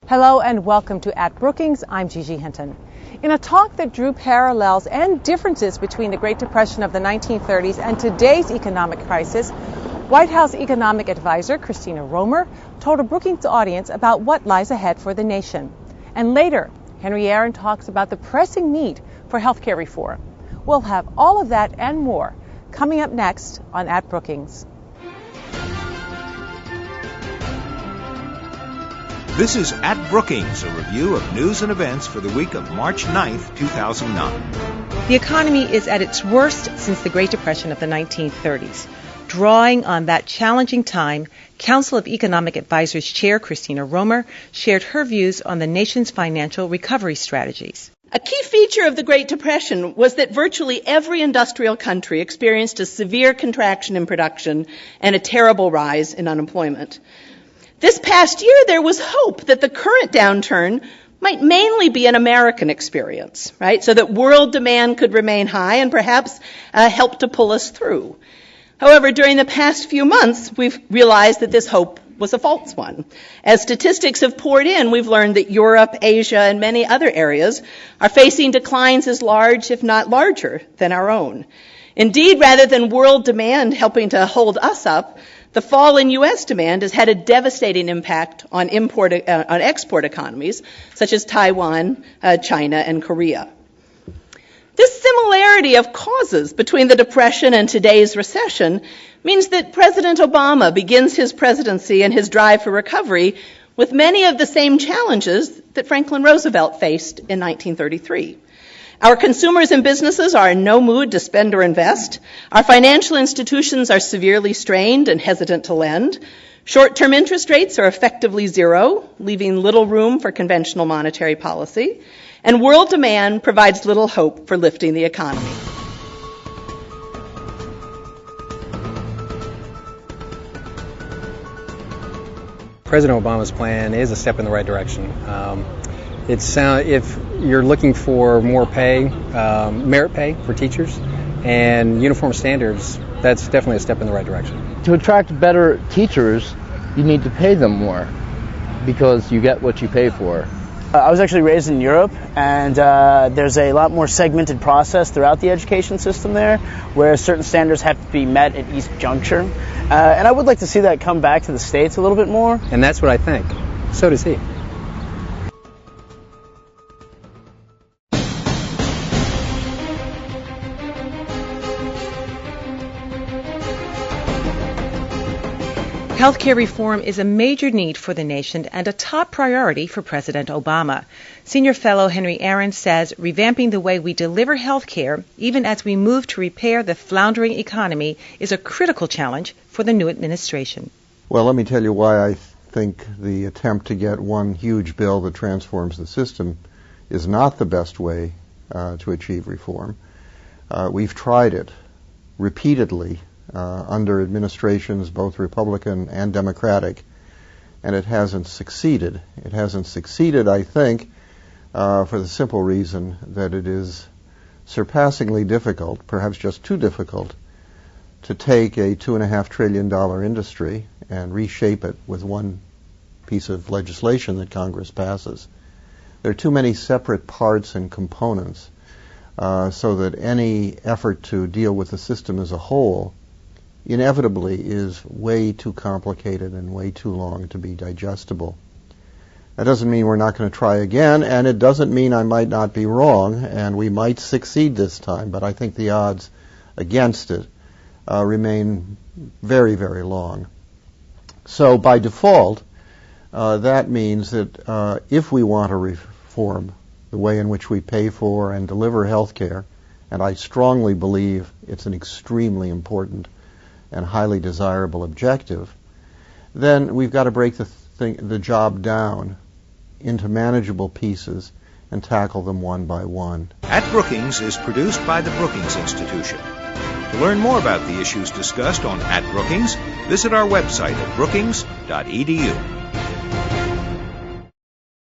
Hello and welcome to At Brookings. I'm Gigi Hinton. In a talk that drew parallels and differences between the Great Depression of the 1930s and today's economic crisis, White House economic advisor Christina Romer told a Brookings audience about what lies ahead for the nation. And later, Henry Aaron talks about the pressing need for healthcare reform. We'll have all of that and more coming up next on At Brookings. This is At Brookings, a review of news and events for the week of March 9th, 2009. The economy is at its worst since the Great Depression of the 1930s. Drawing on that challenging time, Council of Economic Advisors Chair Christina Romer shared her views on the nation's financial recovery strategies. A key feature of the Great Depression was that virtually every industrial country experienced a severe contraction in production and a terrible rise in unemployment. This past year, there was hope that the current downturn might mainly be an American experience, right? So that world demand could remain high and perhaps help to pull us through. However, during the past few months, we've realized that this hope was a false one. As statistics have poured in, we've learned that Europe, Asia, and many other areas are facing declines as large, if not larger, than our own. Indeed, rather than world demand helping to hold us up, the fall in U.S. demand has had a devastating impact on export economies, such as Taiwan, China, and Korea. This similarity of causes between the Depression and today's recession means that President Obama begins his presidency and his drive for recovery with many of the same challenges that Franklin Roosevelt faced in 1933. Our consumers and businesses are in no mood to spend or invest. Our financial institutions are severely strained and hesitant to lend. Short-term interest rates are effectively zero, leaving little room for conventional monetary policy. And world demand provides little hope for lifting the economy. President Obama's plan is a step in the right direction. If you're looking for more pay, merit pay for teachers, and uniform standards, that's definitely a step in the right direction. To attract better teachers, you need to pay them more because you get what you pay for. I was actually raised in Europe, and there's a lot more segmented process throughout the education system there, where certain standards have to be met at each juncture. And I would like to see that come back to the States a little bit more. And that's what I think. So does he. Healthcare reform is a major need for the nation and a top priority for President Obama. Senior fellow Henry Aaron says revamping the way we deliver healthcare, even as we move to repair the floundering economy, is a critical challenge for the new administration. Well, let me tell you why I think the attempt to get one huge bill that transforms the system is not the best way to achieve reform. We've tried it repeatedly under administrations, both Republican and Democratic, and it hasn't succeeded. It hasn't succeeded, I think, for the simple reason that it is surpassingly difficult, perhaps just too difficult, to take a $2.5 trillion industry and reshape it with one piece of legislation that Congress passes. There are too many separate parts and components so that any effort to deal with the system as a whole inevitably is way too complicated and way too long to be digestible. That doesn't mean we're not going to try again, and it doesn't mean I might not be wrong, and we might succeed this time, but I think the odds against it remain very, very long. So by default, that means that if we want to reform the way in which we pay for and deliver health care, and I strongly believe it's an extremely important and highly desirable objective, then we've got to break the job down into manageable pieces and tackle them one by one. At Brookings is produced by the Brookings Institution. To learn more about the issues discussed on At Brookings, visit our website at brookings.edu.